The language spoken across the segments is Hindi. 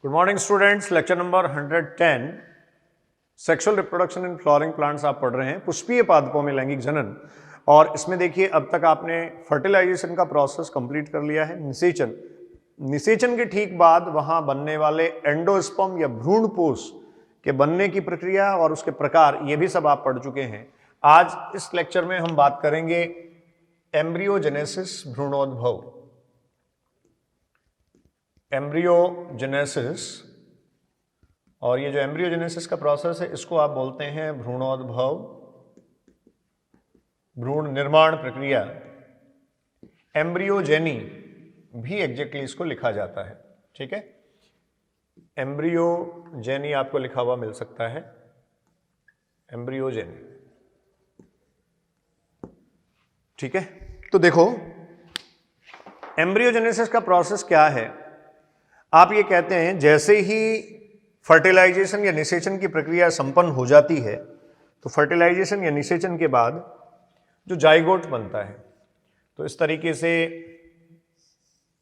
Good morning students, lecture number 110 sexual reproduction in flowering plants आप पढ़ रहे हैं, पुष्पीय पादपों में लैंगिक जनन। और इसमें देखिए अब तक आपने फर्टिलाइजेशन का प्रोसेस कंप्लीट कर लिया है। निषेचन, निषेचन के ठीक बाद वहां बनने वाले एंडोस्पर्म या भ्रूणपोष के बनने की प्रक्रिया और उसके प्रकार, ये भी सब आप पढ़ चुके हैं। आज इस लेक्चर में हम बात करेंगे एम्ब्रियोजेनेसिस, भ्रूणोद्भव। एम्ब्रियोजेनेसिस, और ये जो एम्ब्रियोजेनेसिस का प्रोसेस है इसको आप बोलते हैं भ्रूणोद्भव, भ्रूण निर्माण प्रक्रिया। एम्ब्रियोजेनी भी एग्जैक्टली इसको लिखा जाता है, ठीक है। एम्ब्रियोजेनी आपको लिखा हुआ मिल सकता है, एम्ब्रियोजेनी, ठीक है। तो देखो एम्ब्रियोजेनेसिस का प्रोसेस क्या है। आप ये कहते हैं जैसे ही फर्टिलाइजेशन या निषेचन की प्रक्रिया संपन्न हो जाती है तो फर्टिलाइजेशन या निषेचन के बाद जो जाइगोट बनता है, तो इस तरीके से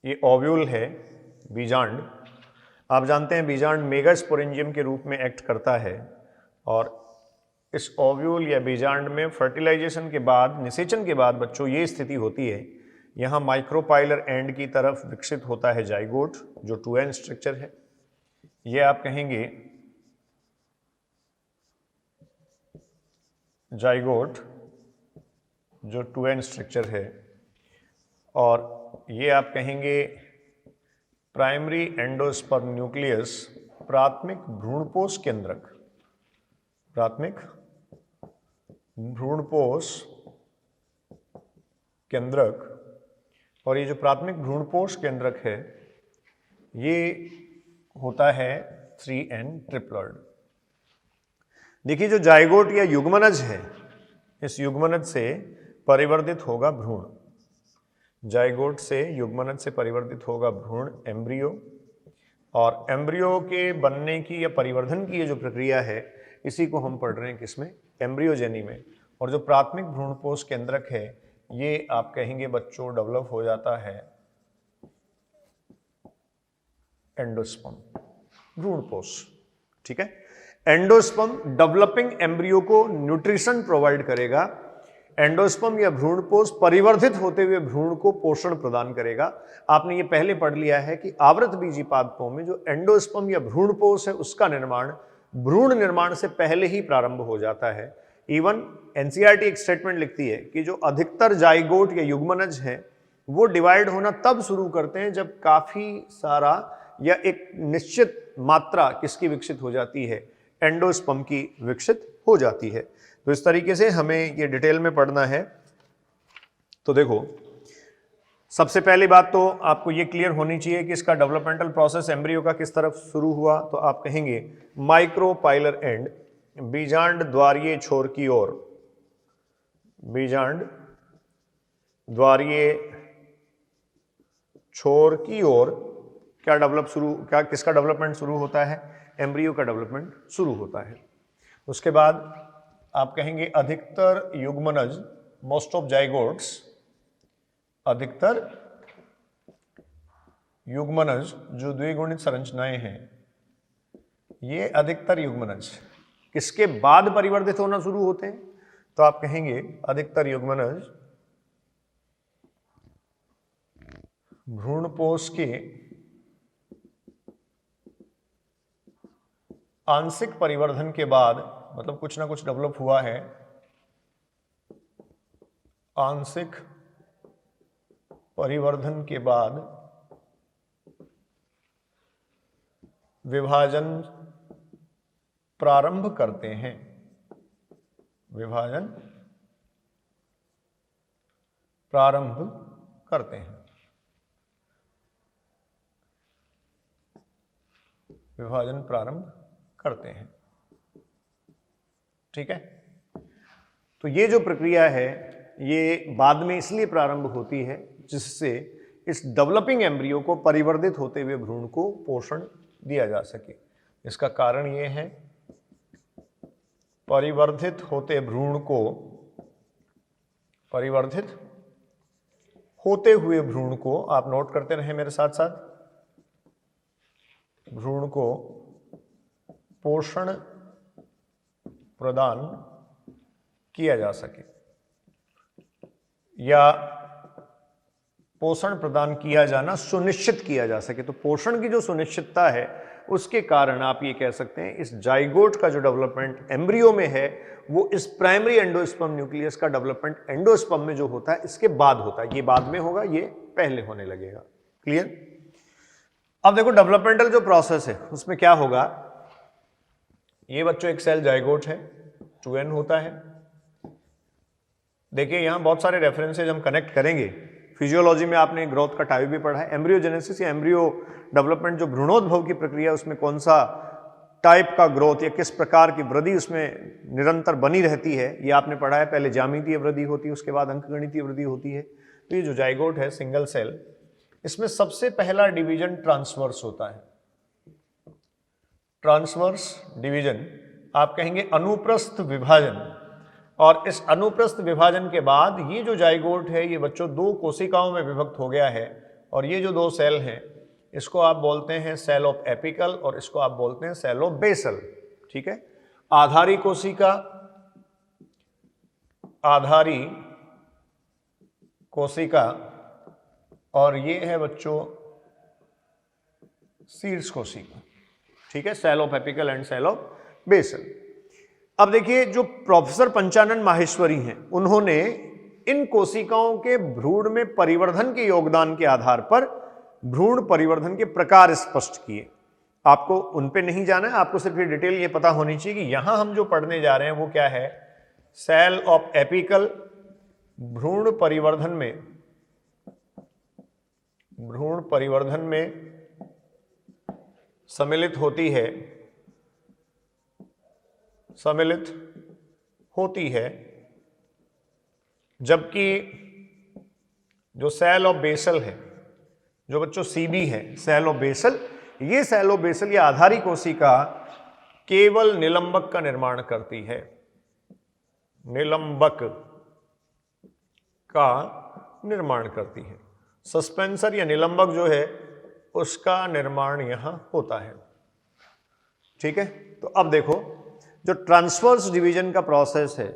ये ओव्यूल है, बीजांड। आप जानते हैं बीजांड मेगास्पोरेंजियम के रूप में एक्ट करता है, और इस ओव्यूल या बीजांड में फर्टिलाइजेशन के बाद, निषेचन के बाद बच्चों ये स्थिति होती है, यहाँ माइक्रोपाइलर एंड की तरफ विकसित होता है जाइगोट, जो 2n स्ट्रक्चर है। ये आप कहेंगे जाइगोट, जो 2n स्ट्रक्चर है, और ये आप कहेंगे प्राइमरी एंडोस्पर्म न्यूक्लियस, प्राथमिक भ्रूणपोष केंद्रक, प्राथमिक भ्रूणपोष केंद्रक। और ये जो प्राथमिक भ्रूणपोष केंद्रक है ये होता है 3n ट्रिप्लॉइड। देखिए जो जाइगोट या युग्मनज है, इस युग्मनज से परिवर्तित होगा भ्रूण, जाइगोट से युग्मनज से परिवर्तित होगा भ्रूण, एम्ब्रियो। और एम्ब्रियो के बनने की या परिवर्धन की ये जो प्रक्रिया है इसी को हम पढ़ रहे हैं किसमें, एम्ब्रियोजेनी में। और जो प्राथमिक भ्रूणपोष केंद्रक है ये आप कहेंगे बच्चों डेवलप हो जाता है एंडोस्पर्म, भ्रूणपोष, ठीक है। एंडोस्पर्म डेवलपिंग एम्ब्रियो को न्यूट्रिशन प्रोवाइड करेगा, एंडोस्पर्म या भ्रूणपोष परिवर्धित होते हुए भ्रूण को पोषण प्रदान करेगा। आपने ये पहले पढ़ लिया है कि आवृतबीजी पादपों में जो एंडोस्पर्म या भ्रूणपोष है उसका निर्माण भ्रूण निर्माण से पहले ही प्रारंभ हो जाता है। इवन एनसीईआरटी एक स्टेटमेंट लिखती है कि जो अधिकतर जाइगोट या युग्मनज हैं वो डिवाइड होना तब शुरू करते हैं जब काफी सारा या एक निश्चित मात्रा किसकी विकसित हो जाती है, एंडोस्पर्म की विकसित हो जाती है। तो इस तरीके से हमें ये डिटेल में पढ़ना है। तो देखो सबसे पहली बात तो आपको ये क्लियर होनी चाहिए कि इसका डेवलपमेंटल प्रोसेस एम्ब्रियो का किस तरफ शुरू हुआ। तो आप कहेंगे माइक्रोपाइलर एंड, बीजांड द्वारीय छोर की ओर, बीजांड द्वारीय छोर की ओर क्या किसका डेवलपमेंट शुरू होता है, एम्ब्रियो का डेवलपमेंट शुरू होता है। उसके बाद आप कहेंगे अधिकतर युग्मनज, मोस्ट ऑफ जाइगोट्स, अधिकतर युग्मनज जो द्विगुणित संरचनाएं हैं, ये अधिकतर युग्मनज किसके बाद परिवर्तित होना शुरू होते हैं। तो आप कहेंगे अधिकतर युग्मनज भ्रूणपोष के आंशिक परिवर्धन के बाद, मतलब कुछ ना कुछ डेवलप हुआ है, आंशिक परिवर्धन के बाद विभाजन प्रारंभ करते हैं, विभाजन प्रारंभ करते हैं, विभाजन प्रारंभ करते हैं, ठीक है। तो ये जो प्रक्रिया है ये बाद में इसलिए प्रारंभ होती है जिससे इस डेवलपिंग एम्ब्रियो को परिवर्तित होते हुए भ्रूण को पोषण दिया जा सके। इसका कारण ये है परिवर्धित होते भ्रूण को, परिवर्धित होते हुए भ्रूण को, आप नोट करते रहें मेरे साथ साथ, भ्रूण को पोषण प्रदान किया जा सके या पोषण प्रदान किया जाना सुनिश्चित किया जा सके। तो पोषण की जो सुनिश्चितता है उसके कारण आप ये कह सकते हैं इस जाइगोट का जो डेवलपमेंट एम्ब्रियो में है वो इस प्राइमरी एंडोस्पर्म न्यूक्लियस का डेवलपमेंट एंडोस्पर्म में जो होता है इसके बाद होता है। ये बाद में होगा, ये पहले होने लगेगा। क्लियर? अब देखो डेवलपमेंटल जो प्रोसेस है उसमें क्या होगा। ये बच्चों एक सेल जाइगोट है, 2n होता है। देखिए यहां बहुत सारे रेफरेंसेज हम कनेक्ट करेंगे। फिजियोलॉजी में आपने ग्रोथ का टाइप भी पढ़ा है। एम्ब्रियोजेनेसिस या एम्ब्रियो डेवलपमेंट जो भ्रूणोद्भव की प्रक्रिया, उसमें कौन सा टाइप का ग्रोथ या किस प्रकार की वृद्धि उसमें निरंतर बनी रहती है, ये आपने पढ़ा है। पहले ज्यामितीय वृद्धि होती है, उसके बाद अंकगणितीय वृद्धि होती है। तो ये जो जाइगोट है सिंगल सेल, इसमें सबसे पहला डिवीजन ट्रांसवर्स होता है। ट्रांसवर्स डिवीजन आप कहेंगे अनुप्रस्थ विभाजन। और इस अनुप्रस्थ विभाजन के बाद ये जो जाइगोट है ये बच्चों 2 कोशिकाओं में विभक्त हो गया है। और ये जो 2 सेल हैं इसको आप बोलते हैं सेल ऑफ एपिकल और इसको आप बोलते हैं सेल ऑफ बेसल। ठीक है? आधारी कोशिका, आधारी कोशिका, और ये है बच्चों शीर्ष कोशिका। ठीक है? Cell of apical end cell of basal. अब देखिए जो प्रोफेसर पंचानन माहेश्वरी हैं उन्होंने इन कोशिकाओं के भ्रूण में परिवर्धन के योगदान के आधार पर भ्रूण परिवर्धन के प्रकार स्पष्ट किए। आपको उन पे नहीं जाना है, आपको सिर्फ ये डिटेल ये पता होनी चाहिए कि यहां हम जो पढ़ने जा रहे हैं वो क्या है। सेल ऑफ एपिकल भ्रूण परिवर्धन में सम्मिलित होती है, जबकि जो सेल ऑफ बेसल है, जो बच्चों सीबी है सेल ऑफ बेसल, ये सेल ऑफ बेसल या आधारी कोशिका केवल निलंबक का निर्माण करती है। निलंबक का निर्माण करती है। सस्पेंसर या निलंबक जो है उसका निर्माण यहां होता है। ठीक है? तो अब देखो जो ट्रांसवर्स डिवीजन का प्रोसेस है,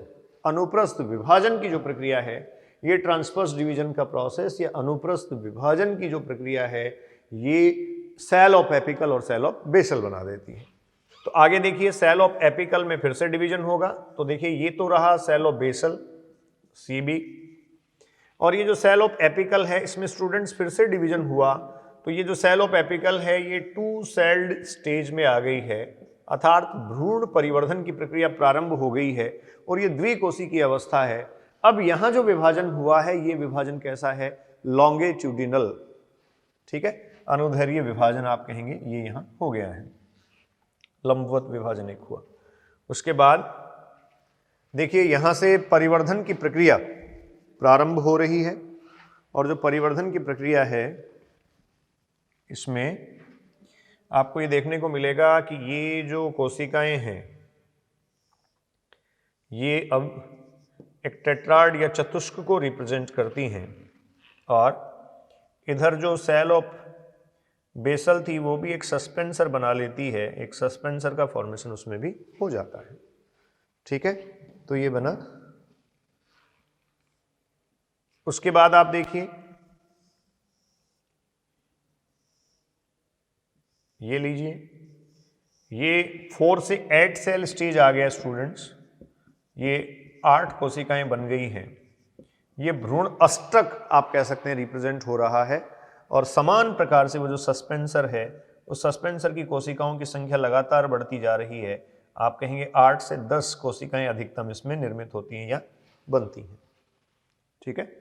अनुप्रस्थ विभाजन की जो प्रक्रिया है, ये ट्रांसवर्स डिवीजन का प्रोसेस या अनुप्रस्थ विभाजन की जो प्रक्रिया है ये सेल ऑफ एपिकल और सेल ऑफ बेसल बना देती है। तो आगे देखिए सेल ऑफ एपिकल में फिर से डिवीजन होगा। तो देखिए ये तो रहा सेल ऑफ बेसल सीबी, और ये जो सेल ऑफ एपिकल है इसमें स्टूडेंट्स फिर से डिवीजन हुआ। तो ये जो सेल ऑफ एपिकल है ये 2 सेल्ड स्टेज में आ गई है, अर्थात भ्रूण परिवर्धन की प्रक्रिया प्रारंभ हो गई है और ये द्विकोशिकीय अवस्था है। अब यहां जो विभाजन हुआ है ये विभाजन कैसा है? लॉन्गिट्यूडिनल। ठीक है? अनुदैर्घ्य विभाजन आप कहेंगे ये यहां हो गया है, लंबवत विभाजन एक हुआ। उसके बाद देखिए यहां से परिवर्धन की प्रक्रिया प्रारंभ हो रही है, और जो परिवर्धन की प्रक्रिया है इसमें आपको ये देखने को मिलेगा कि ये जो कोशिकाएं हैं ये अब एक टेट्राड या चतुष्क को रिप्रेजेंट करती हैं, और इधर जो सेल ऑफ बेसल थी वो भी एक सस्पेंसर बना लेती है, एक सस्पेंसर का फॉर्मेशन उसमें भी हो जाता है। ठीक है? तो ये बना। उसके बाद आप देखिए ये लीजिए, ये 4 से 8 सेल स्टेज आ गया स्टूडेंट्स। ये 8 कोशिकाएं बन गई हैं। ये भ्रूण अष्टक आप कह सकते हैं रिप्रेजेंट हो रहा है, और समान प्रकार से वो जो सस्पेंसर है उस सस्पेंसर की कोशिकाओं की संख्या लगातार बढ़ती जा रही है। आप कहेंगे 8 से 10 कोशिकाएं अधिकतम इसमें निर्मित होती हैं या बनती हैं। ठीक है?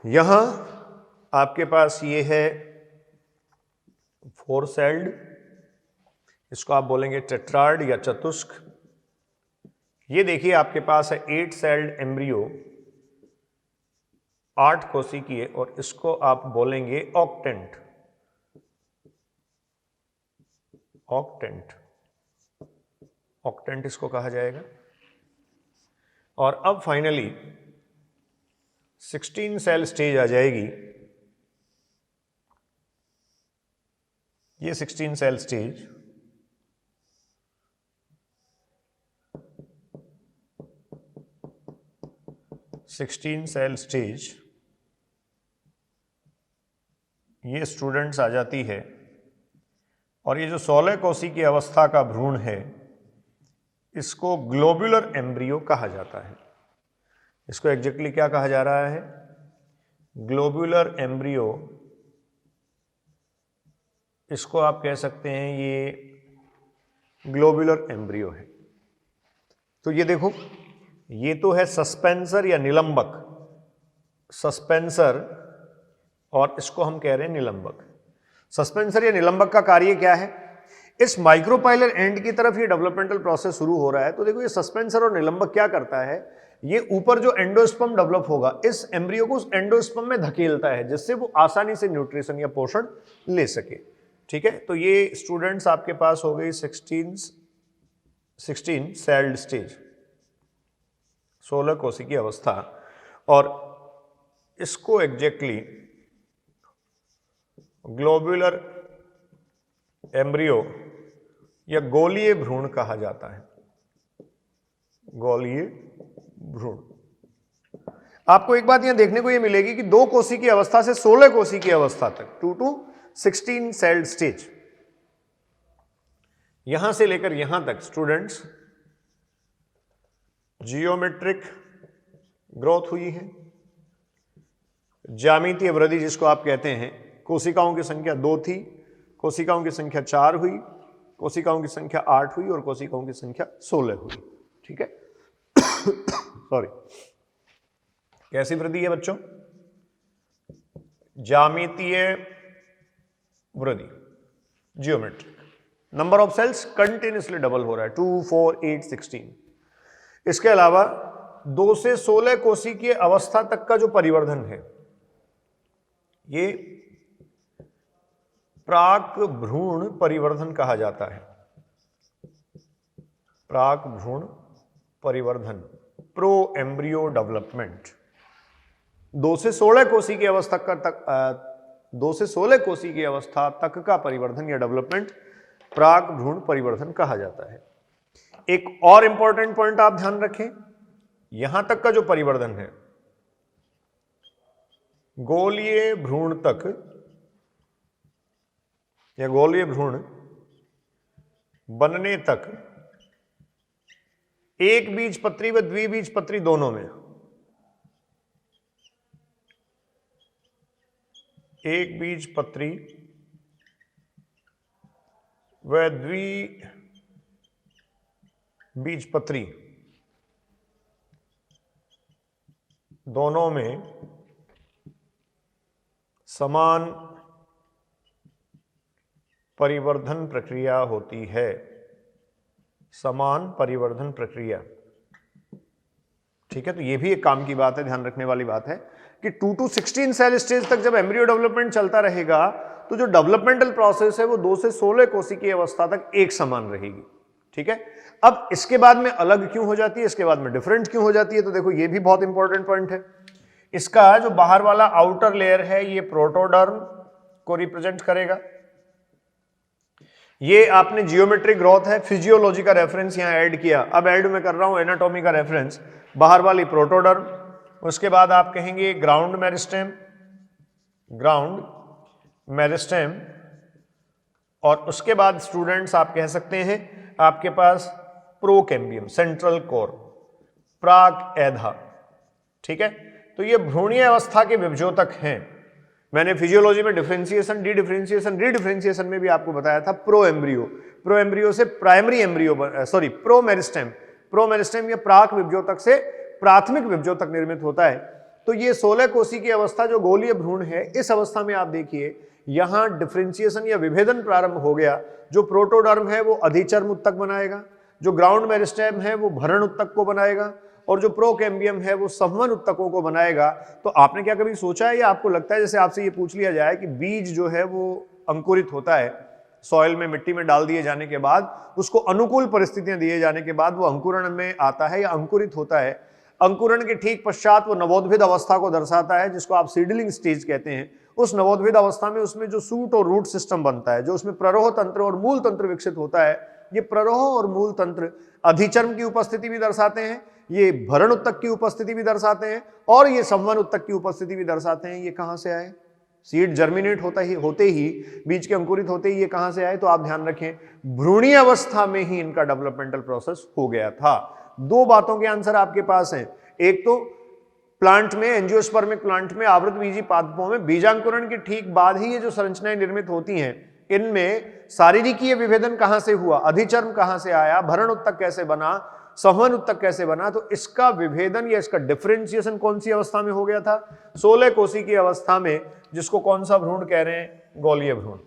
यहां आपके पास ये है 4 सेल्ड, इसको आप बोलेंगे टेट्राड या चतुष्क। ये देखिए आपके पास है 8 सेल्ड एम्ब्रियो, 8 कोशिकीय, और इसको आप बोलेंगे ऑक्टेंट। ऑक्टेंट, ऑक्टेंट इसको कहा जाएगा। और अब फाइनली 16 सेल स्टेज आ जाएगी। ये 16 सेल स्टेज, ये स्टूडेंट्स आ जाती है। और ये जो 16 कोशी की अवस्था का भ्रूण है, इसको ग्लोबुलर एम्ब्रियो कहा जाता है। इसको एग्जैक्टली क्या कहा जा रहा है? Globular embryo. इसको आप कह सकते हैं ये ग्लोबुलर एम्ब्रियो है। तो ये देखो, ये तो है सस्पेंसर या निलंबक, सस्पेंसर, और इसको हम कह रहे हैं निलंबक। सस्पेंसर या निलंबक का कार्य क्या है? इस माइक्रोपाइलर एंड की तरफ ये डेवलपमेंटल प्रोसेस शुरू हो रहा है। तो देखो, ये सस्पेंसर और निलंबक क्या करता है, ये ऊपर जो एंडोस्पर्म डेवलप होगा, इस एम्ब्रियो को उस एंडोस्पर्म में धकेलता है, जिससे वो आसानी से न्यूट्रिशन या पोषण ले सके। ठीक है, तो ये स्टूडेंट्स आपके पास हो गई 16 सेल्ड स्टेज, 16 कोशी की अवस्था। और इसको एग्जैक्टली ग्लोबुलर एम्ब्रियो या गोलीय भ्रूण कहा जाता है। गोलीय भ्रूण। आपको एक बात यहां देखने को यह मिलेगी कि 2 कोशी की अवस्था से 16 कोशी की अवस्था तक, 2 to 16 सेल्ड स्टेज, यहां से लेकर यहां तक स्टूडेंट्स जियोमेट्रिक ग्रोथ हुई है। ज्यामितीय वृद्धि जिसको आप कहते हैं, कोशिकाओं की संख्या 2 थी, कोशिकाओं की संख्या 4 हुई, कोशिकाओं की संख्या 8 हुई और कोशिकाओं की संख्या 16 हुई। ठीक है, सॉरी, कैसी वृद्धि है बच्चों? ज्यामितीय वृद्धि, geometric. Number of cells continuously double हो रहा है, 2, 4, 8, 16। इसके अलावा 2 से 16 कोशी की अवस्था तक का जो परिवर्धन है, ये प्राक भ्रूण परिवर्धन कहा जाता है। प्राक भ्रूण परिवर्धन, प्रो एम्ब्रियो डेवलपमेंट। 2 से 16 कोशी की अवस्था तक 2 से 16 कोशी की अवस्था तक का परिवर्धन या डेवलपमेंट प्राक भ्रूण परिवर्धन कहा जाता है। एक और इंपॉर्टेंट पॉइंट आप ध्यान रखें, यहां तक का जो परिवर्धन है, गोलीय भ्रूण तक या गोलीय भ्रूण बनने तक एक बीजपत्री व द्विबीजपत्री दोनों में, एक बीजपत्री व द्विबीजपत्री दोनों में समान परिवर्धन प्रक्रिया होती है। समान परिवर्धन प्रक्रिया। ठीक है, तो ये भी एक काम की बात है, ध्यान रखने वाली बात है कि 2 to 16 सेल स्टेज तक जब एम्ब्रियो डेवलपमेंट चलता रहेगा, तो जो डेवलपमेंटल प्रोसेस है वो 2 से 16 कोशी की अवस्था तक एक समान रहेगी। ठीक है, अब इसके बाद में अलग क्यों हो जाती है, इसके बाद में डिफरेंट क्यों हो जाती है? तो देखो, ये भी बहुत इंपॉर्टेंट पॉइंट है। इसका जो बाहर वाला आउटर लेयर है, ये प्रोटोडर्म को रिप्रेजेंट करेगा। ये आपने जियोमेट्रिक ग्रोथ है, फिजियोलॉजी का रेफरेंस यहां ऐड किया, अब ऐड में कर रहा हूं एनाटॉमी का रेफरेंस। बाहर वाली प्रोटोडर्म, उसके बाद आप कहेंगे ग्राउंड मेरिस्टेम, ग्राउंड मेरिस्टेम, और उसके बाद स्टूडेंट्स आप कह सकते हैं आपके पास प्रोकैम्बियम, सेंट्रल कोर, प्राक एधा। ठीक है, तो ये भ्रूणीय अवस्था के विभजोतक हैं। मैंने फिजियोलॉजी में डिफरेंशिएशन, डी डिफरेंशिएशन, रीडिफरेंशिएशन में भी आपको बताया था प्रो एम्ब्रियो, प्रो एम्ब्रियो से primary embryo, sorry pro meristem, pro meristem या प्राक विभजोतक से प्राथमिक विभजोतक निर्मित होता है। तो ये 16 कोशी की अवस्था जो गोलीय भ्रूण है, इस अवस्था में आप देखिए यहां डिफरेंशिएशन या विभेदन प्रारंभ हो गया। जो प्रोटोडर्म है वो अधिचर्म उत्तक बनाएगा, जो ग्राउंड मेरिस्टेम है वो भरण उत्तक को बनाएगा, और जो प्रोकैम्बियम है वो संवहन उत्तकों को बनाएगा। तो आपने क्या कभी सोचा है या आपको लगता है जैसे आपसे ये पूछ लिया जाए कि बीज जो है वो अंकुरित होता है, सॉइल में मिट्टी में डाल दिए जाने के बाद, उसको अनुकूल परिस्थितियां दिए जाने के बाद वो अंकुरण में आता है या अंकुरित होता है। अंकुरण के ठीक पश्चात वो नवोद्भिद अवस्था को दर्शाता है, जिसको आप सीडलिंग स्टेज कहते हैं। उस नवोद्भिद अवस्था में उसमें जो सूट और रूट सिस्टम बनता है, जो उसमें प्ररोह तंत्र और मूल तंत्र विकसित होता है, ये प्ररोह और मूल तंत्र अधिचर्म की उपस्थिति भी दर्शाते हैं, ये भरण उत्तक की उपस्थिति भी दर्शाते हैं, और ये संवन उत्तक की उपस्थिति भी दर्शाते हैं। ये कहां से आए? सीड जर्मिनेट होते ही बीज के अंकुरित होते ही ये कहां से आए? तो आप ध्यान रखें, भ्रूणीय अवस्था में ही इनका डेवलपमेंटल प्रोसेस हो गया था। दो बातों के आंसर आपके पास हैं। एक तो प्लांट में, एंजियोस्पर्मिक प्लांट में आवृत बीजी पादपों में बीजांकुरण के ठीक बाद ही ये जो संरचनाएं निर्मित होती हैं, इनमें शारीरिकीय विभेदन कहां से हुआ, अधिचर्म कहां से आया, भरण उत्तक कैसे बना, संवहन उत्तक कैसे बना, तो इसका विभेदन या इसका डिफरेंशिएशन कौन सी अवस्था में हो गया था? 16 कोशी की अवस्था में, जिसको कौन सा भ्रूण कह रहे हैं? गोलीय भ्रूण।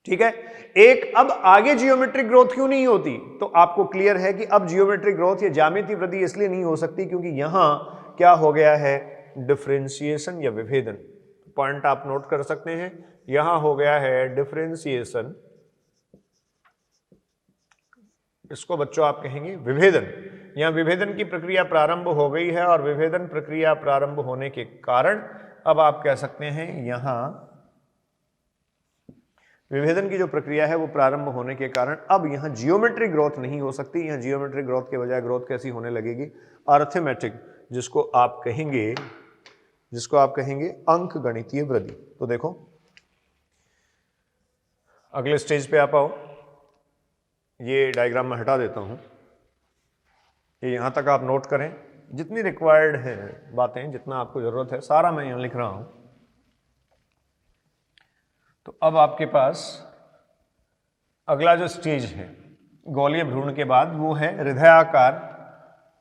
ठीक है। एक अब आगे जियोमेट्रिक ग्रोथ क्यों नहीं होती? तो आपको क्लियर है कि अब जियोमेट्रिक ग्रोथ या ज्यामिति वृद्धि इसलिए नहीं हो सकती क्योंकि यहां क्या हो गया है? डिफरेंशिएशन या विभेदन। पॉइंट आप नोट कर सकते हैं, यहां हो गया है डिफरेंशिएशन, इसको बच्चों आप कहेंगे विभेदन। यहां विभेदन की प्रक्रिया प्रारंभ हो गई है और विभेदन प्रक्रिया प्रारंभ होने के कारण अब आप कह सकते हैं यहां विभेदन की जो प्रक्रिया है वो प्रारंभ होने के कारण अब यहां जियोमेट्रिक ग्रोथ नहीं हो सकती। यहां जियोमेट्रिक ग्रोथ के बजाय ग्रोथ कैसी होने लगेगी? अर्थमेटिक, जिसको आप कहेंगे अंक गणितीय वृद्धि। तो देखो अगले स्टेज पे आप आओ, ये डायग्राम में हटा देता हूं, ये यहां तक आप नोट करें, जितनी रिक्वायर्ड है बातें, जितना आपको जरूरत है सारा मैं यहां लिख रहा हूं। तो अब आपके पास अगला जो स्टेज है गोलीय भ्रूण के बाद, वो है हृदयाकार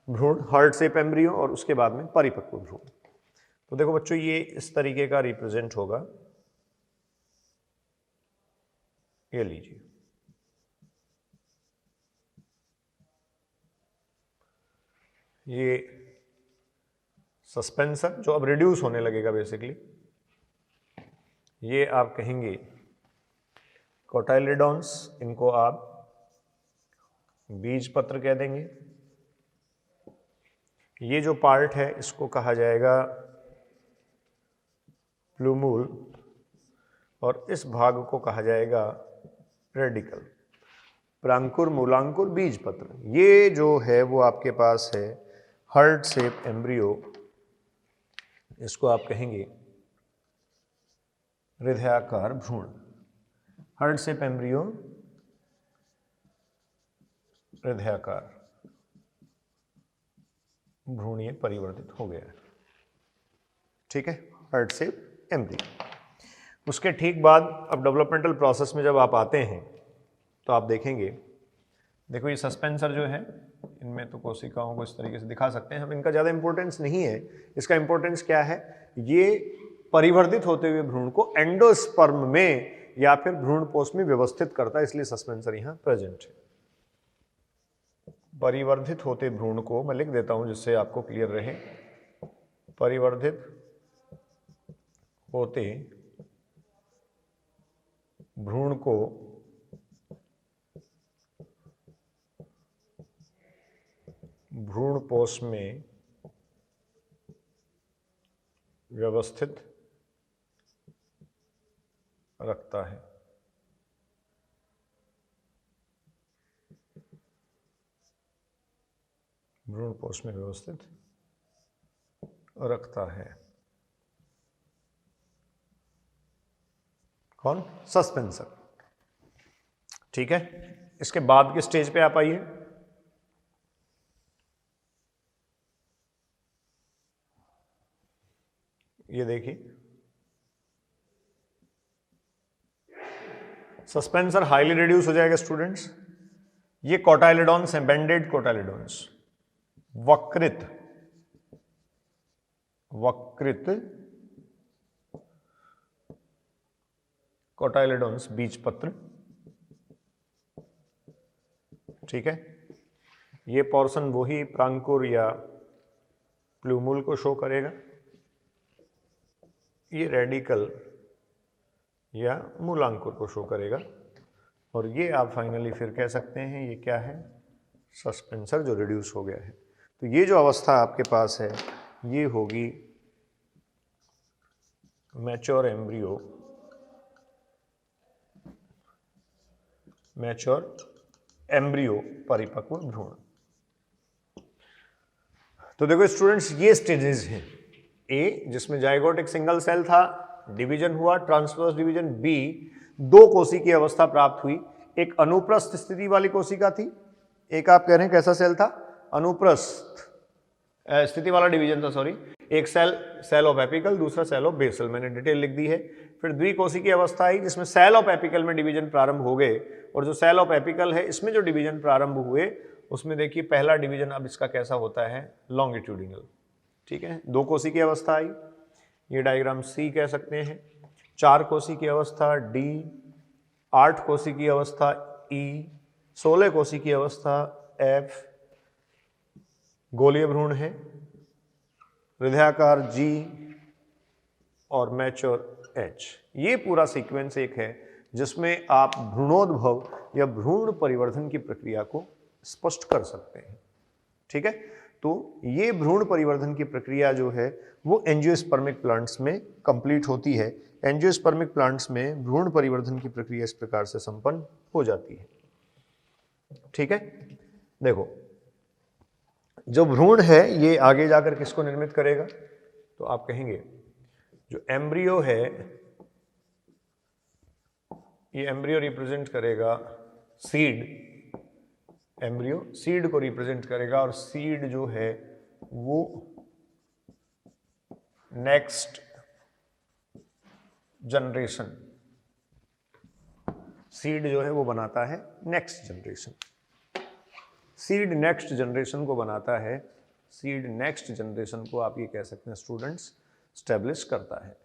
भ्रूण, हार्ट शेप एम्ब्रियो, और उसके बाद में परिपक्व भ्रूण। तो देखो बच्चों, ये इस तरीके का रिप्रेजेंट होगा, ये लीजिए, ये सस्पेंसर जो अब रिड्यूस होने लगेगा बेसिकली, ये आप कहेंगे कोटाइलिडॉन्स, इनको आप बीज पत्र कह देंगे। ये जो पार्ट है इसको कहा जाएगा प्लूमूल, और इस भाग को कहा जाएगा रेडिकल। प्रांकुर, मूलांकुर, बीज पत्र, ये जो है वो आपके पास है हार्ट शेप एम्ब्रियो, इसको आप कहेंगे हृदयाकार भ्रूण। हार्ट शेप एम्ब्रियो, हृदयाकार भ्रूण ये परिवर्तित हो गया है। ठीक है, हार्ट शेप एम्ब्रियो। उसके ठीक बाद अब डेवलपमेंटल प्रोसेस में जब आप आते हैं तो आप देखेंगे, देखो ये सस्पेंसर जो है, इनमें तो कोशिकाओं को इस तरीके से दिखा सकते हैं हम, इनका ज़्यादा इंपॉर्टेंस नहीं है। इसका इंपॉर्टेंस क्या है? ये परिवर्तित होते हुए भ्रूण को एंडोस्पर्म में या फिर भ्रूणपोष में व्यवस्थित करता है, इसलिए सस्पेंसर यहां प्रेजेंट है। परिवर्धित होते भ्रूण को मैं लिख देता हूं जिससे आपको क्लियर रहे, परिवर्धित होते भ्रूण को भ्रूणपोष में व्यवस्थित रखता है। भ्रूणपोष में व्यवस्थित रखता है कौन? सस्पेंसर। ठीक है, इसके बाद के स्टेज पे आप आइए। ये देखिए, सस्पेंसर हाईली रिड्यूस हो जाएगा स्टूडेंट्स। ये कोटाइलिडॉन्स हैं, बेंडेड कोटाइलिडॉन्स, वक्रित कोटाइलिडॉन्स बीज पत्र। ठीक है, ये पोर्शन वही प्रांकुर या प्लूमूल को शो करेगा, ये रेडिकल या मूलांकुर को शो करेगा, और ये आप फाइनली फिर कह सकते हैं ये क्या है? सस्पेंसर जो रिड्यूस हो गया है। तो ये जो अवस्था आपके पास है ये होगी मैच्योर एम्ब्रियो, परिपक्व भ्रूण। तो देखो स्टूडेंट्स, ये स्टेजेस हैं। ए जिसमें जाइगोट एक सिंगल सेल था, डिवीजन हुआ, ट्रांसवर्स डिवीजन। बी, दो कोशिका की अवस्था प्राप्त हुई, एक अनुप्रस्थ स्थिति वाली कोशिका थी, एक आप कह रहे हैं कैसा सेल था, अनुप्रस्थ स्थिति वाला डिवीजन था, सॉरी। एक सेल ऑफ एपिकल, दूसरा सेल ऑफ बेसल, मैंने डिटेल लिख दी है। फिर द्विकोशिकीय अवस्था आई जिसमें सेल ऑफ एपिकल में डिवीजन प्रारंभ हो गए, और जो सेल ऑफ एपिकल है इसमें जो डिवीजन प्रारंभ हुए उसमें देखिए पहला डिवीजन अब इसका कैसा होता है, लॉन्गिट्यूडिनल। ठीक है, दो कोशिकीय अवस्था आई, ये डायग्राम सी कह सकते हैं। चार कोशिकीय अवस्था डी, 8 कोशिकीय अवस्था ई, 16 कोशिकीय अवस्था एफ, गोलीय भ्रूण है, हृदयाकार जी और मैच्योर एच। ये पूरा सीक्वेंस एक है जिसमें आप भ्रूणोद्भव या भ्रूण परिवर्धन की प्रक्रिया को स्पष्ट कर सकते हैं। ठीक है, तो ये भ्रूण परिवर्धन की प्रक्रिया जो है वो एंजियोस्पर्मिक प्लांट्स में कंप्लीट होती है। एंजियोस्पर्मिक प्लांट्स में भ्रूण परिवर्धन की प्रक्रिया इस प्रकार से संपन्न हो जाती है। ठीक है, देखो जो भ्रूण है ये आगे जाकर किसको निर्मित करेगा, तो आप कहेंगे जो एम्ब्रियो है ये एम्ब्रियो रिप्रेजेंट करेगा सीड, एम्ब्रियो सीड को रिप्रेजेंट करेगा, और सीड जो है वो नेक्स्ट जनरेशन, सीड जो है वो बनाता है next generation. Seed next generation को बनाता है, सीड नेक्स्ट जनरेशन को आप ये कह सकते हैं स्टूडेंट्स स्टैब्लिश करता है,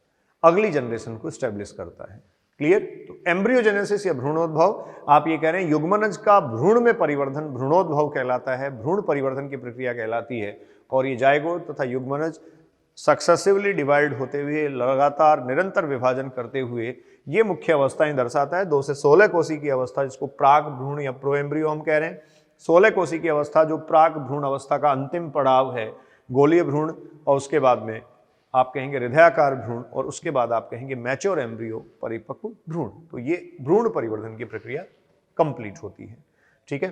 अगली जनरेशन को स्टैब्लिश करता है। क्लियर? तो एम्ब्रियोजेनेसिस या भ्रूणोद्भव, आप ये कह रहे हैं युग्मनज का भ्रूण में परिवर्धन भ्रूणोद्भव कहलाता है, भ्रूण परिवर्धन की प्रक्रिया कहलाती है। और ये जायगोट तथा युग्मनज सक्सेसिवली डिवाइड होते हुए लगातार निरंतर विभाजन करते हुए ये मुख्य अवस्थाएं दर्शाता है। 2 से 16 कोशिकीय की अवस्था जिसको प्राक भ्रूण या प्रोएम्ब्रियो हम कह रहे हैं, 16 कोशिकीय की अवस्था जो प्राक भ्रूण अवस्था का अंतिम पड़ाव है, गोलीय भ्रूण, और उसके बाद में आप कहेंगे हृदयाकार भ्रूण, और उसके बाद आप कहेंगे मैच्योर एम्ब्रियो, परिपक्व भ्रूण। तो ये भ्रूण परिवर्धन की प्रक्रिया कंप्लीट होती है। ठीक है,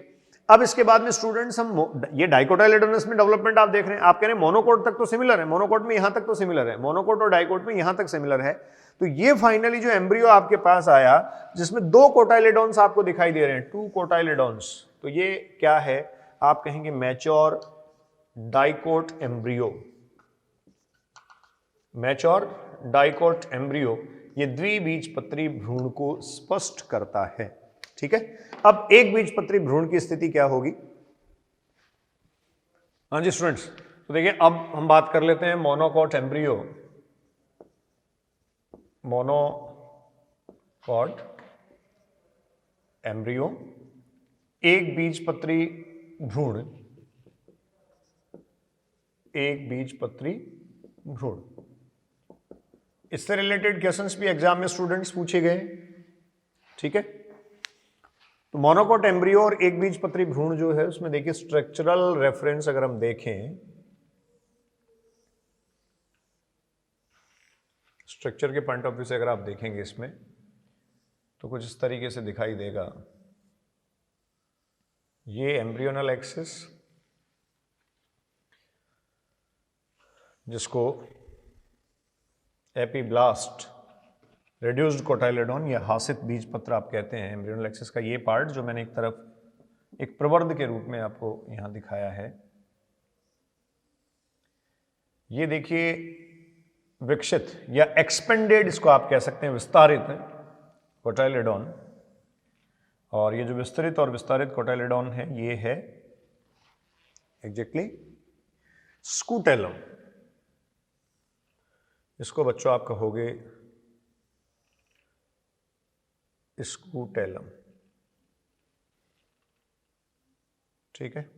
अब इसके बाद में स्टूडेंट्स हम ये डाइकोटाइलेडोनस में डेवलपमेंट आप देख रहे हैं, आप कह रहे हैं मोनोकोट तक तो सिमिलर है, मोनोकोट में यहां तक तो सिमिलर है, मोनोकोट और डाइकोट में यहां तक सिमिलर है। तो ये फाइनली जो एम्ब्रियो आपके पास आया जिसमें 2 कोटाइलेडोन्स आपको दिखाई दे रहे हैं, 2 कोटाइलेडोन्स, तो ये क्या है, आप कहेंगे mature dicot embryo, mature dicot embryo. ये द्विबीजपत्री भ्रूण को स्पष्ट करता है। ठीक है, अब एक बीजपत्री भ्रूण की स्थिति क्या होगी? हाँ जी स्टूडेंट्स, तो देखिए अब हम बात कर लेते हैं मोनोकोट एम्ब्रियो, मोनोकोट एम्ब्रियो, एक बीजपत्री भ्रूण, एक बीजपत्री भ्रूण। इससे रिलेटेड क्वेश्चंस भी एग्जाम में स्टूडेंट्स पूछे गए। ठीक है, तो मोनोकोट एम्ब्रियो और एक बीजपत्री भ्रूण जो है उसमें देखिए स्ट्रक्चरल रेफरेंस अगर हम देखें, स्ट्रक्चर के पॉइंट ऑफ व्यू से अगर आप देखेंगे इसमें तो कुछ इस तरीके से दिखाई देगा। ये एम्ब्रियोनल एक्सिस जिसको एपीब्लास्ट, रेड्यूस्ड कोटाइलेडोन या हासित बीजपत्र आप कहते हैं, एम्ब्रियोनल एक्सिस का ये पार्ट जो मैंने एक तरफ एक प्रवर्ध के रूप में आपको यहां दिखाया है। ये देखिए विकसित या एक्सपेंडेड, इसको आप कह सकते हैं विस्तारित कोटाइलेडोन, और ये जो विस्तृत और विस्तारित कोटाइलेडोन है ये है एग्जैक्टली स्कूटेलम। इसको बच्चों आप कहोगे स्कूटेलम। ठीक है,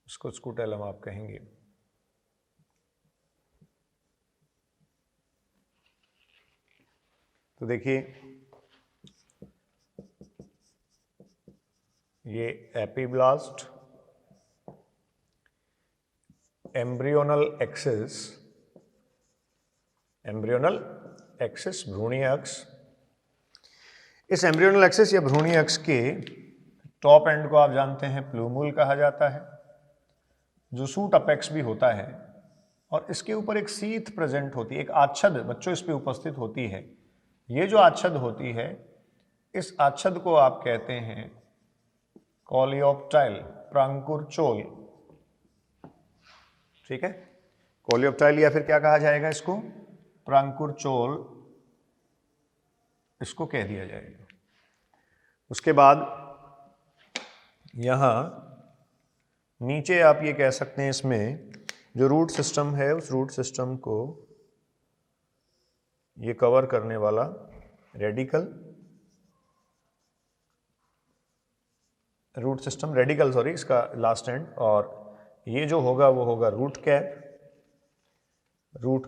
इसको स्कूटेलम आप कहेंगे। तो देखिए ये एपीब्लास्ट एम्ब्रियोनल एक्सिस भ्रूणीय अक्ष। इस एम्ब्रियोनल एक्सिस या भ्रूणीय अक्ष के टॉप एंड को आप जानते हैं प्लूमूल कहा जाता है, जो सूट अपेक्स भी होता है, और इसके ऊपर एक सीथ प्रेजेंट होती है, एक आच्छद बच्चों इस पे उपस्थित होती है। ये जो आच्छद होती है, इस आच्छद को आप कहते हैं कॉलियोप्टाइल प्रांकुरचोल। ठीक है, कॉलियोप्टाइल या फिर क्या कहा जाएगा इसको, प्रांकुरचोल इसको कह दिया जाएगा। उसके बाद यहां नीचे आप ये कह सकते हैं, इसमें जो रूट सिस्टम है उस रूट सिस्टम को ये कवर करने वाला radical, root system radical sorry इसका लास्ट एंड, और ये जो होगा वो होगा रूट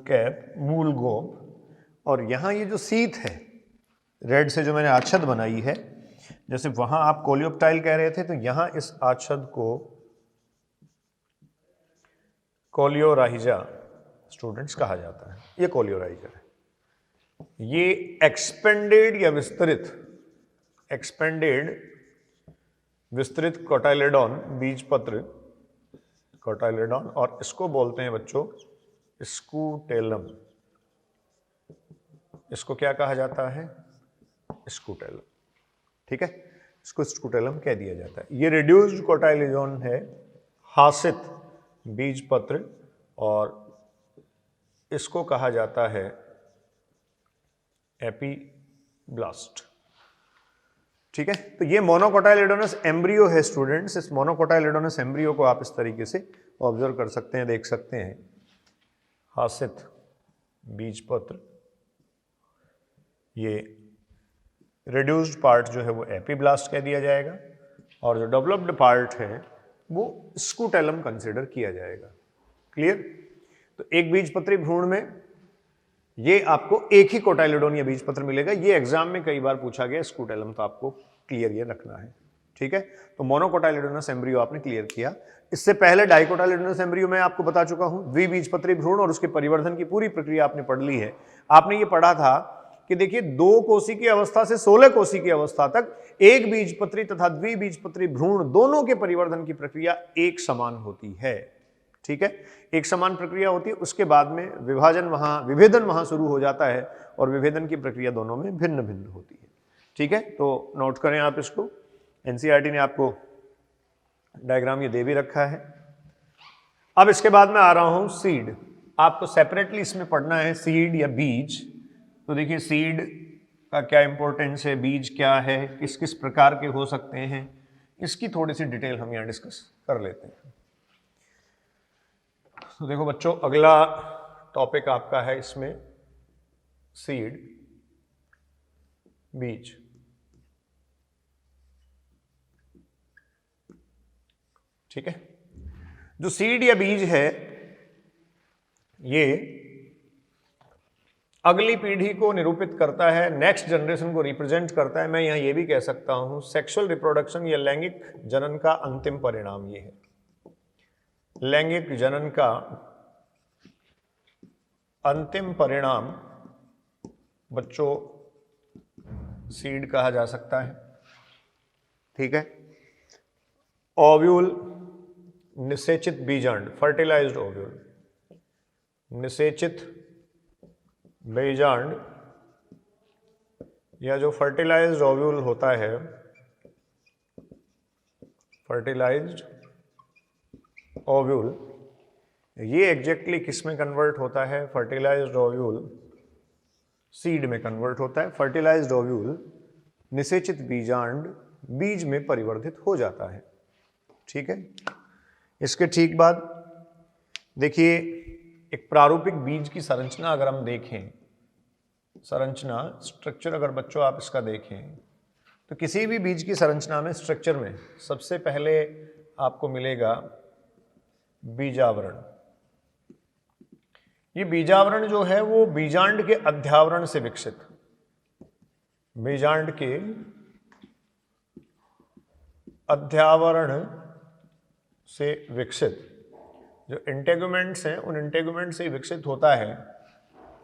कैप मूल गोप। और यहाँ ये जो सीथ है रेड से जो मैंने आच्छद बनाई है, जैसे वहां आप कोलियोप्टाइल कह रहे थे, तो यहां इस आच्छद को कोलियोराइजा स्टूडेंट्स कहा जाता है। ये कोलियोराइजा है। ये एक्सपेंडेड या विस्तृत कोटाइलेडॉन बीजपत्र कोटाइलेडॉन, और इसको बोलते हैं बच्चों स्कूटेलम। इसको क्या कहा जाता है, स्कूटेलम। ठीक है, इसको स्कूटेलम कह दिया जाता है। ये रिड्यूस्ड कोटाइलेडॉन है, हासित बीजपत्र, और इसको कहा जाता है एपीब्लास्ट। ठीक है, तो ये मोनोकोटाइलेडोनस एम्ब्रियो है स्टूडेंट्स। इस मोनोकोटाइलेडोनस एम्ब्रियो को आप इस तरीके से ऑब्जर्व कर सकते हैं, देख सकते हैं। हासित बीजपत्र, ये रिड्यूस्ड पार्ट जो है वो एपीब्लास्ट कह दिया जाएगा, और जो डेवलप्ड पार्ट है वो स्कूटेलम कंसिडर किया जाएगा। क्लियर? तो एक बीजपत्री भ्रूण में ये आपको एक ही कोटाइलेडोन या बीजपत्र मिलेगा। ये एग्जाम में कई बार पूछा गया, स्कूटेलम तो आपको क्लियर ये रखना है। ठीक है, तो मोनोकोटाइलेडोनस एम्ब्रियो आपने क्लियर किया। इससे पहले डाइकोटाइलेडोनस एम्ब्रियो मैं आपको बता चुका हूं, द्विबीजपत्री भ्रूण, और उसके परिवर्धन की पूरी प्रक्रिया आपने पढ़ ली है। आपने ये पढ़ा था कि देखिए 2 कोशी की अवस्था से 16 कोशी की अवस्था तक एक बीजपत्री तथा द्विबीजपत्री भ्रूण दोनों के परिवर्धन की प्रक्रिया एक समान होती है। ठीक है, एक समान प्रक्रिया होती है। उसके बाद में विभेदन वहां शुरू हो जाता है, और विभेदन की प्रक्रिया दोनों में भिन्न भिन्न होती है। ठीक है, तो नोट करें आप इसको। एनसीईआरटी ने आपको डायग्राम ये दे भी रखा है। अब इसके बाद मैं आ रहा हूं सीड। आपको सेपरेटली इसमें पढ़ना है सीड या बीज। तो देखिए सीड का क्या इंपॉर्टेंस है, बीज क्या है, किस किस प्रकार के हो सकते हैं, इसकी थोड़ी सी डिटेल हम यहाँ डिस्कस कर लेते हैं। तो देखो बच्चों, अगला टॉपिक आपका है इसमें सीड, बीज। ठीक है, जो सीड या बीज है ये अगली पीढ़ी को निरूपित करता है, नेक्स्ट जनरेशन को रिप्रेजेंट करता है। मैं यहां ये भी कह सकता हूं सेक्सुअल रिप्रोडक्शन या लैंगिक जनन का अंतिम परिणाम ये है। लैंगिक जनन का अंतिम परिणाम बच्चों सीड कहा जा सकता है। ठीक है, ओव्यूल निषेचित बीजांड, फर्टिलाइज्ड ओव्यूल, निषेचित बीजांड या जो फर्टिलाइज्ड ओव्यूल होता है, फर्टिलाइज्ड ओव्यूल, ये एग्जैक्टली किस में कन्वर्ट होता है, फर्टिलाइज्ड ओव्यूल सीड में कन्वर्ट होता है। फर्टिलाइज्ड ओव्यूल निषेचित बीजांड बीज में परिवर्तित हो जाता है। ठीक है, इसके ठीक बाद देखिए एक प्रारूपिक बीज की संरचना अगर हम देखें, संरचना स्ट्रक्चर अगर बच्चों आप इसका देखें, तो किसी भी बीज की संरचना में स्ट्रक्चर में सबसे पहले आपको मिलेगा बीजावरण। ये बीजावरण जो है वो बीजांड के अध्यावरण से विकसित, बीजांड के अध्यावरण से विकसित जो इंटेगुमेंट्स हैं उन इंटेगुमेंट से विकसित होता है,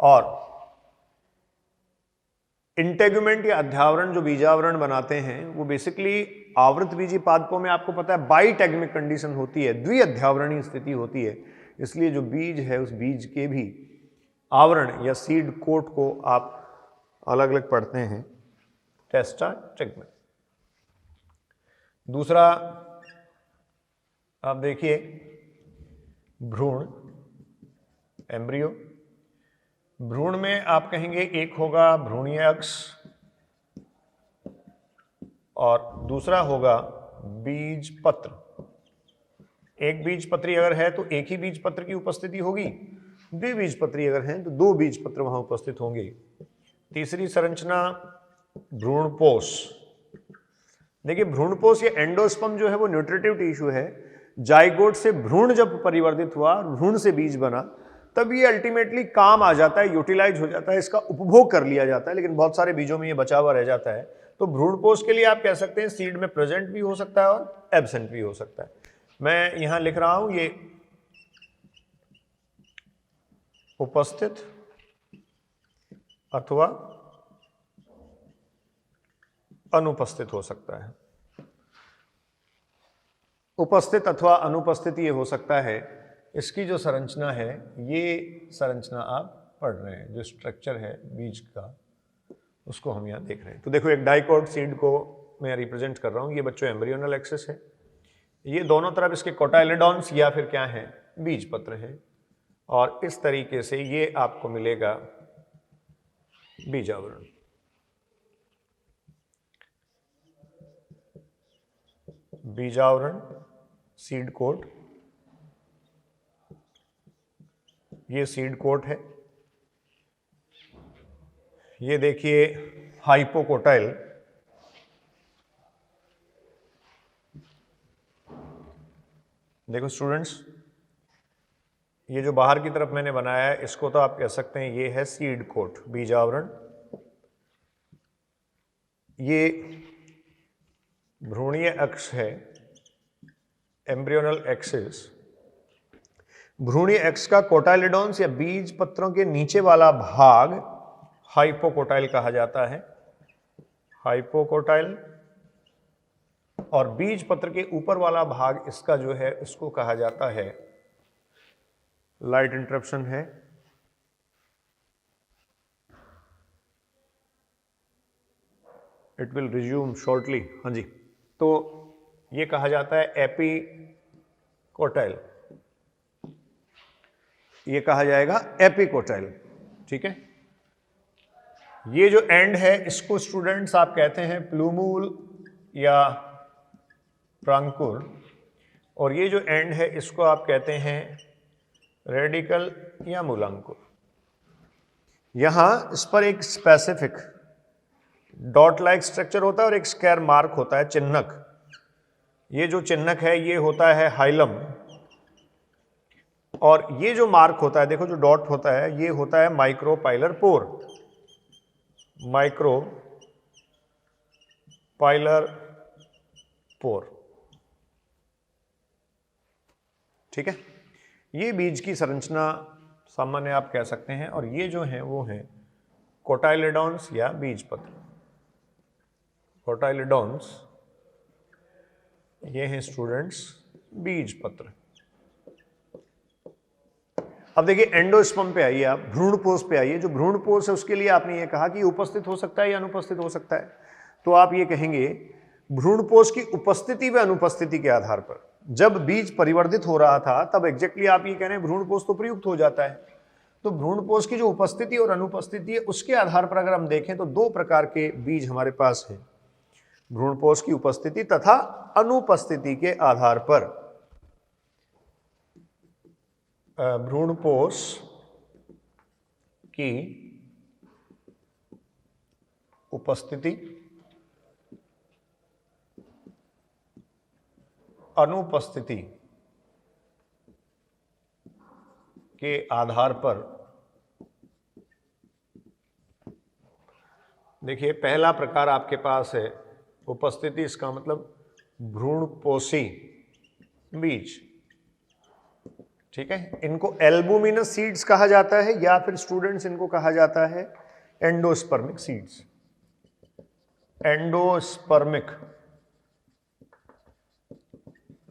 और इंटेगुमेंट या अध्यावरण जो बीजावरण बनाते हैं वो बेसिकली आवृत बीजी पादपों में आपको पता है बाइटेगमिक कंडीशन होती है, द्विअध्यावरणीय स्थिति होती है, इसलिए जो बीज है उस बीज के भी आवरण या सीड कोट को आप अलग अलग पढ़ते हैं टेस्टास्टिग्मा। दूसरा आप देखिए भ्रूण, एम्ब्रियो। भ्रूण में आप कहेंगे एक होगा भ्रूणीय अक्ष और दूसरा होगा बीज पत्र। एक बीज पत्री अगर है तो एक ही बीज पत्र की उपस्थिति होगी, द्वि बीज पत्री अगर हैं तो दो बीज पत्र वहां उपस्थित होंगे। तीसरी संरचना भ्रूणपोष। देखिए भ्रूणपोष या एंडोस्पर्म जो है वो न्यूट्रिटिव टिश्यू है। जाइगोट से भ्रूण जब परिवर्तित हुआ, भ्रूण से बीज बना, तब ये अल्टीमेटली काम आ जाता है, यूटिलाइज हो जाता है, इसका उपभोग कर लिया जाता है, लेकिन बहुत सारे बीजों में ये बचा हुआ रह जाता है। तो भ्रूणपोष के लिए आप कह सकते हैं सीड में प्रेजेंट भी हो सकता है और एब्सेंट भी हो सकता है। मैं यहां लिख रहा हूं ये उपस्थित अथवा अनुपस्थित हो सकता है। उपस्थित अथवा अनुपस्थित ये हो सकता है। इसकी जो संरचना है, ये संरचना आप पढ़ रहे हैं, जो स्ट्रक्चर है बीज का उसको हम यहाँ देख रहे हैं। तो देखो एक डाइकोट सीड को मैं रिप्रेजेंट कर रहा हूँ, ये बच्चों एम्ब्रियोनल एक्सिस है, ये दोनों तरफ इसके कोटाइलेडॉन्स या फिर क्या है बीज पत्र है, और इस तरीके से ये आपको मिलेगा बीजावरण। बीजावरण, सीड कोट, ये सीड कोट है। ये देखिए हाइपोकोटाइल, देखो स्टूडेंट्स ये जो बाहर की तरफ मैंने बनाया है इसको तो आप कह सकते हैं ये है सीड कोट, बीजावरण। ये भ्रूणीय अक्ष है, एम्ब्रियोनल एक्सिस। भ्रूणीय अक्ष का कोटाइलेडॉन्स या बीज पत्रों के नीचे वाला भाग हाइपोकोटाइल कहा जाता है, हाइपोकोटाइल, और बीज पत्र के ऊपर वाला भाग इसका जो है उसको कहा जाता है, लाइट इंटरप्शन है, इट विल रिज्यूम शॉर्टली। हाँ जी, तो ये कहा जाता है एपिकोटाइल, ये कहा जाएगा एपिकोटाइल। ठीक है, ये जो एंड है इसको स्टूडेंट्स आप कहते हैं प्लूमूल या प्रांकुर, और ये जो एंड है इसको आप कहते हैं रेडिकल या मूलांकुर। यहां इस पर एक स्पेसिफिक डॉट लाइक स्ट्रक्चर होता है और एक स्क्वायर मार्क होता है, चिन्हक। ये जो चिन्हक है ये होता है हाइलम, और ये जो मार्क होता है, देखो जो डॉट होता है, ये होता है माइक्रोपाइलर पोर, माइक्रोपाइलर पोर। ठीक है, ये बीज की संरचना सामान्य आप कह सकते हैं, और ये जो है वो है कोटाइलेडॉन्स या बीज पत्र। कोटाइलेडॉन्स ये हैं स्टूडेंट्स बीज पत्र। अब देखिए एंडोस्पर्म पे आइए, आप भ्रूणपोष पे आइए। जो भ्रूणपोष है उसके लिए आपने ये कहा कि उपस्थित हो सकता है या अनुपस्थित हो सकता है, तो आप ये कहेंगे भ्रूणपोष की उपस्थिति व अनुपस्थिति के आधार पर। जब बीज परिवर्तित हो रहा था तब एग्जैक्टली आप ये कह रहे हैं भ्रूणपोष तो प्रयुक्त हो जाता है। तो भ्रूणपोष की जो उपस्थिति और अनुपस्थिति है उसके आधार पर अगर हम देखें तो दो प्रकार के बीज हमारे पास है, भ्रूणपोष की उपस्थिति तथा अनुपस्थिति के आधार पर। भ्रूणपोष की उपस्थिति, अनुपस्थिति के आधार पर देखिए पहला प्रकार आपके पास है उपस्थिति, इसका मतलब भ्रूणपोषी बीज। ठीक है, इनको एल्बुमिनस सीड्स कहा जाता है या फिर स्टूडेंट्स इनको कहा जाता है एंडोस्पर्मिक सीड्स। एंडोस्पर्मिक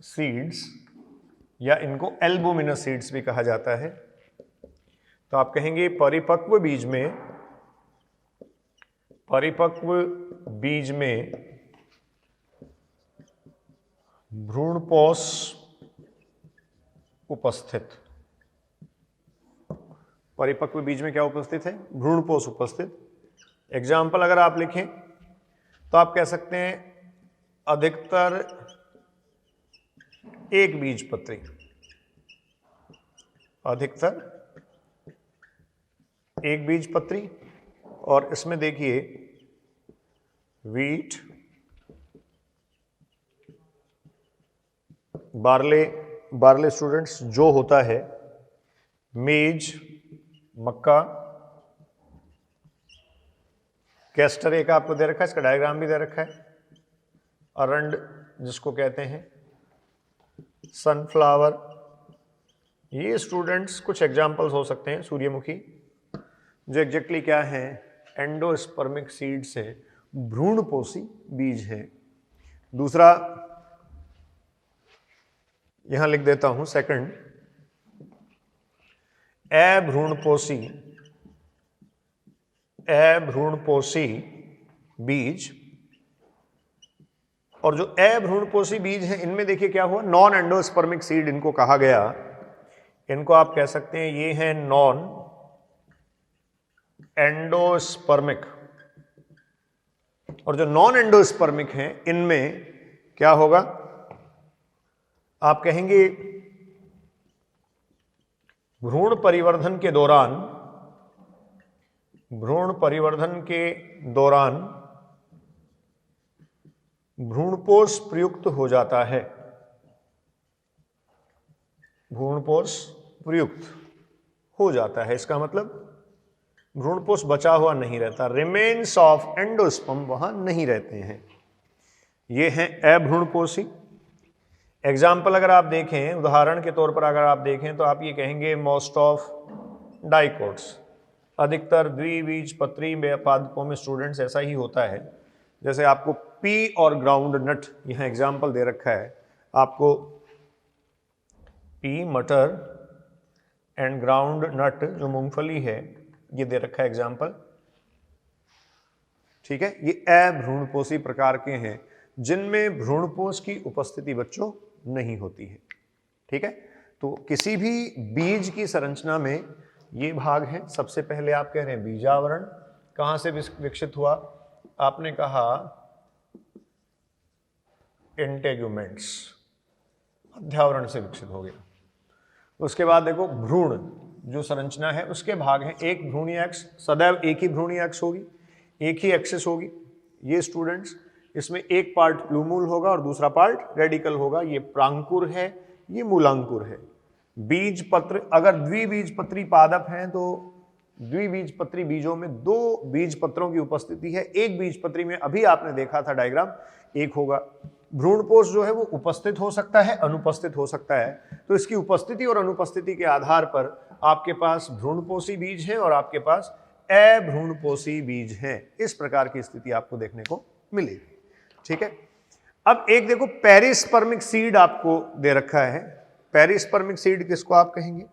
सीड्स या इनको एल्बुमिनस सीड्स भी कहा जाता है। तो आप कहेंगे परिपक्व बीज में भ्रूणपोष उपस्थित। परिपक्व बीज में क्या उपस्थित है? भ्रूणपोष उपस्थित। एग्जाम्पल अगर आप लिखें तो आप कह सकते हैं अधिकतर एक बीजपत्री, अधिकतर एक बीजपत्री। और इसमें देखिए वीट, बार्ले स्टूडेंट्स जो होता है, मेज मक्का, कैस्टर एक आपको दे रखा है, इसका डायग्राम भी दे रखा है, अरंड जिसको कहते हैं, सनफ्लावर। ये स्टूडेंट्स कुछ एग्जाम्पल्स हो सकते हैं। सूर्यमुखी जो एग्जैक्टली क्या है? एंडोस्पर्मिक सीड से भ्रूणपोषी बीज है। दूसरा यहां लिख देता हूं सेकंड, अभ्रूणपोषी बीज। और जो अभ्रूणपोषी बीज हैं इनमें देखिए क्या हुआ, नॉन एंडोस्पर्मिक सीड इनको कहा गया। इनको आप कह सकते हैं ये है नॉन एंडोस्पर्मिक। और जो नॉन एंडोस्पर्मिक हैं इनमें क्या होगा, आप कहेंगे भ्रूण परिवर्धन के दौरान भ्रूणपोष प्रयुक्त हो जाता है। भ्रूणपोष प्रयुक्त हो जाता है, इसका मतलब भ्रूणपोष बचा हुआ नहीं रहता, रिमेन्स ऑफ एंडोस्पर्म वहां नहीं रहते हैं। ये हैं अभ्रूणपोषी। एग्जाम्पल अगर आप देखें, उदाहरण के तौर पर अगर आप देखें तो आप ये कहेंगे मोस्ट ऑफ डाइकोट्स, अधिकतर द्विबीजपत्री पादपों में स्टूडेंट्स ऐसा ही होता है। जैसे आपको पी और ग्राउंड नट यहाँ एग्जाम्पल दे रखा है, आपको पी मटर एंड ग्राउंड नट जो मूंगफली है ये दे रखा है एग्जाम्पल। ठीक है, ये अभ्रूणपोषी प्रकार के हैं जिनमें भ्रूणपोष की उपस्थिति बच्चों नहीं होती है। ठीक है, तो किसी भी बीज की संरचना में ये भाग है। सबसे पहले आप कह रहे हैं बीजावरण कहां से विकसित हुआ, आपने कहा इंटेग्यूमेंट्स, अध्यावरण से विकसित हो गया। उसके बाद देखो भ्रूण जो संरचना है उसके भाग हैं, एक भ्रूणीय अक्ष, सदैव एक ही भ्रूणीय अक्ष होगी, एक ही एक्सिस होगी। ये स्टूडेंट्स इसमें एक पार्ट प्लूमूल होगा और दूसरा पार्ट रेडिकल होगा। ये प्रांकुर है, ये मूलांकुर है। बीज पत्र, अगर द्विबीजपत्री पादप हैं तो द्विबीजपत्री बीजों में दो बीज पत्रों की उपस्थिति है, एक बीजपत्री में अभी आपने देखा था डायग्राम एक होगा। भ्रूणपोष जो है वो उपस्थित हो सकता है, अनुपस्थित हो सकता है। तो इसकी उपस्थिति और अनुपस्थिति के आधार पर आपके पास भ्रूणपोषी बीज है और आपके पास अभ्रूणपोषी बीज है। इस प्रकार की स्थिति आपको देखने को मिलेगी। ठीक है, अब एक देखो पेरिस्पर्मिक सीड आपको दे रखा है। पेरिस्पर्मिक सीड किसको आप कहेंगे?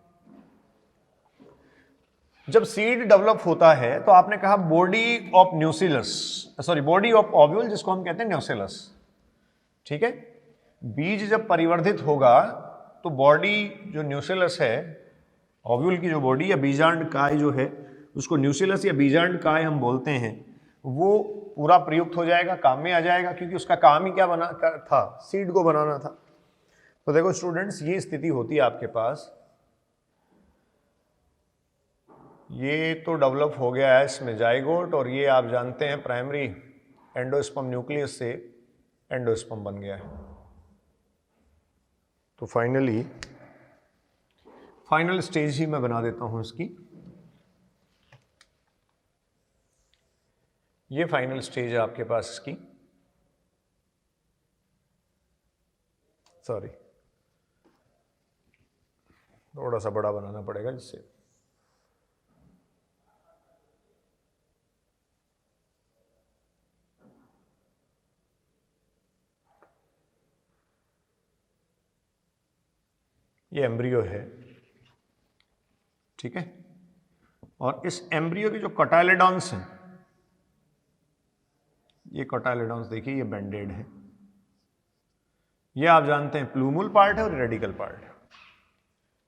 जब सीड डेवलप होता है तो आपने कहा body of न्यूसिलस, sorry body of ovule जिसको हम कहते हैं न्यूसिलस। ठीक है, बीज जब परिवर्धित होगा तो बॉडी जो न्यूसिलस है, ओव्यूल की जो बॉडी या बीजांड काय जो है उसको न्यूसिलस या बीजांड काय हम बोलते हैं, वो पूरा प्रयुक्त हो जाएगा, काम में आ जाएगा, क्योंकि उसका काम ही क्या बना था, सीड को बनाना था। तो देखो स्टूडेंट्स ये स्थिति होती है आपके पास, ये तो डेवलप हो गया है इसमें जाइगोट, और ये आप जानते हैं प्राइमरी एंडोस्पर्म न्यूक्लियस से एंडोस्पर्म बन गया है। तो फाइनल स्टेज ही मैं बना देता हूं इसकी। ये फाइनल स्टेज है आपके पास इसकी, सॉरी थोड़ा सा बड़ा बनाना पड़ेगा जिससे ये एम्ब्रियो है, ठीक है। और इस एम्ब्रियो के जो कटाइलेडॉन्स हैं, ये कटाइलेडॉन्स देखिए ये बेंडेड है। ये आप जानते हैं प्लूमल पार्ट है और रेडिकल पार्ट है।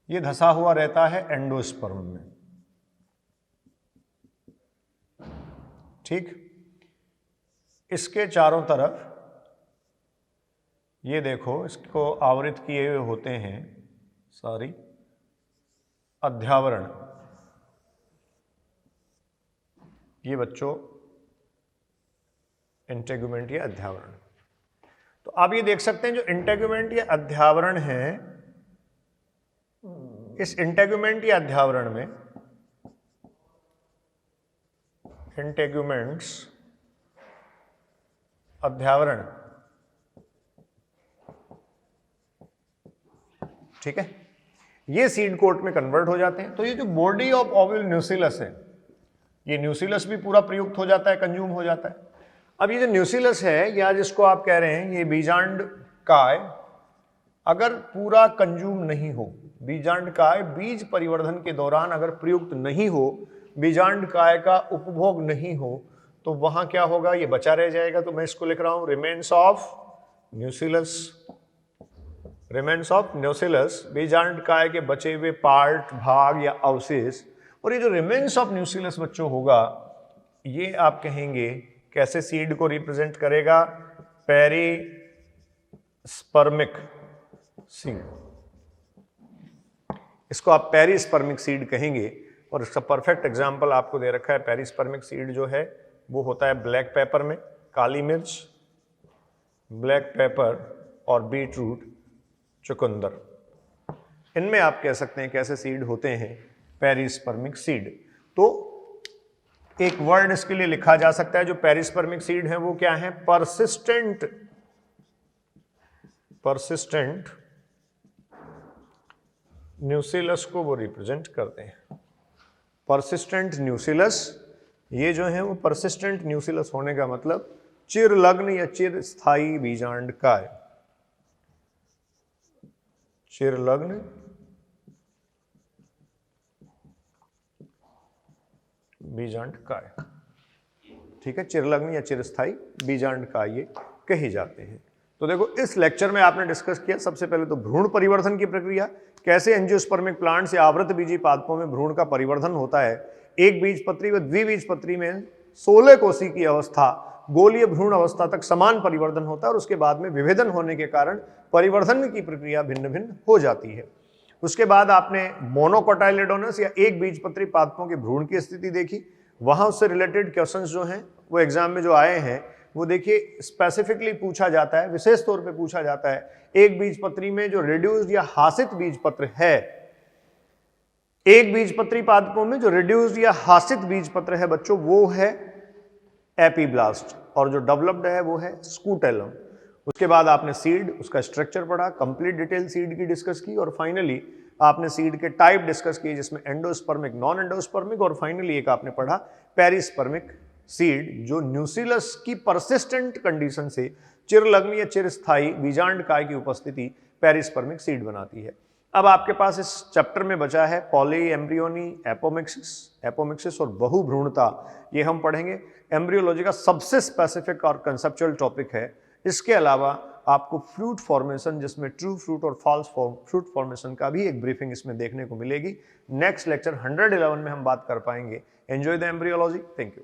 ये धसा हुआ रहता है एंडोस्पर्म में, ठीक। इसके चारों तरफ ये देखो इसको आवृत किए हुए होते हैं सॉरी अध्यावरण। ये बच्चों इंटेगुमेंट या अध्यावरण। तो आप ये देख सकते हैं जो इंटेगुमेंट या अध्यावरण है, इस इंटेगुमेंट या अध्यावरण में इंटेगुमेंट्स अध्यावरण, ठीक है, ये सीड कोट में कन्वर्ट हो जाते हैं। तो ये जो बॉडी ऑफ ओव्यूल न्यूसिलस है, ये न्यूसिलस भी पूरा प्रयुक्त हो जाता है, कंज्यूम हो जाता है। अब ये जो न्यूसिलस है या जिसको आप कह रहे हैं ये बीजांड काय, अगर पूरा कंज्यूम नहीं हो, बीजांड काय बीज परिवर्धन के दौरान अगर प्रयुक्त नहीं हो, बीजांड काय का उपभोग नहीं हो, तो वहां क्या होगा, ये बचा रह जाएगा। तो मैं इसको लिख रहा हूं remains of nucellus, remains of nucellus, बीजांड काय के बचे हुए पार्ट, भाग या अवशेष। और ये जो रिमेन्स ऑफ न्यूसिलस बच्चों होगा, ये आप कहेंगे कैसे सीड को रिप्रेजेंट करेगा, पेरिस्पर्मिक सीड। इसको आप पेरिस्पर्मिक सीड कहेंगे। और इसका परफेक्ट एग्जांपल आपको दे रखा है। पेरिस्पर्मिक सीड जो है वो होता है ब्लैक पेपर में, काली मिर्च, ब्लैक पेपर और बीट रूट, चुकंदर, इनमें आप कह सकते हैं कैसे सीड होते हैं, पेरिस्पर्मिक सीड। तो एक वर्ड इसके लिए लिखा जा सकता है, जो पेरिस्पर्मिक सीड है वो क्या है, परसिस्टेंट, परसिस्टेंट न्यूसिलस को वो रिप्रेजेंट करते हैं। परसिस्टेंट न्यूसिलस, ये जो है वो परसिस्टेंट न्यूसिलस होने का मतलब चिरलग्न या चिर स्थायी बीजांड काय, चिरलग्न बीजांड काय, ठीक है, चिरलग्न या चिरस्थाई बीजांड काय ये कहे जाते हैं। तो देखो इस लेक्चर में आपने डिस्कस किया सबसे पहले तो भ्रूण परिवर्धन की प्रक्रिया, कैसे एंजियोस्पर्मिक प्लांट्स या आवृत बीजी पादपों में भ्रूण का परिवर्धन होता है। एक बीजपत्री व द्विबीजपत्री में 16 कोशी की अवस्था, गोलीय भ्रूण अवस्था तक समान परिवर्धन होता है और उसके बाद में विभेदन होने के कारण परिवर्धन की प्रक्रिया भिन्न भिन्न हो जाती है। उसके बाद आपने मोनोकोटाइलेडोनस या एक बीजपत्री पादपों के भ्रूण की स्थिति देखी। वहां उससे रिलेटेड क्वेश्चंस जो हैं वो एग्जाम में जो आए हैं वो देखिए स्पेसिफिकली पूछा जाता है, विशेष तौर पे पूछा जाता है एक बीजपत्री में जो रिड्यूस्ड या हासित बीजपत्र है, एक बीजपत्री पादपों में जो रिड्यूस्ड या हासित बीजपत्र है बच्चों वो है एपीब्लास्ट, और जो डेवलप्ड है वो है स्कूटेलम। उसके बाद आपने सीड, उसका स्ट्रक्चर पढ़ा, कंप्लीट डिटेल सीड की डिस्कस की, और फाइनली आपने सीड के टाइप डिस्कस किए जिसमें एंडोस्पर्मिक, नॉन एंडोस्पर्मिक, और फाइनली एक आपने पढ़ा पेरिस्पर्मिक सीड, जो न्यूसिलस की परसिस्टेंट कंडीशन से चिरलग्न या चिरस्थायी बीजांड काय की उपस्थिति पेरिस्पर्मिक सीड बनाती है। अब आपके पास इस चैप्टर में बचा है पॉली एम्ब्रियोनी, एपोमिक्सिस, एपोमिक्सिस और बहुभ्रूणता, ये हम पढ़ेंगे। एम्ब्रियोलॉजी का सबसे स्पेसिफिक और कंसेप्चुअल टॉपिक है। इसके अलावा आपको फ्रूट फॉर्मेशन, जिसमें ट्रू फ्रूट और फॉल्स फ्रूट फॉर्मेशन का भी एक ब्रीफिंग इसमें देखने को मिलेगी। नेक्स्ट लेक्चर 111 में हम बात कर पाएंगे। Enjoy the embryology, thank you.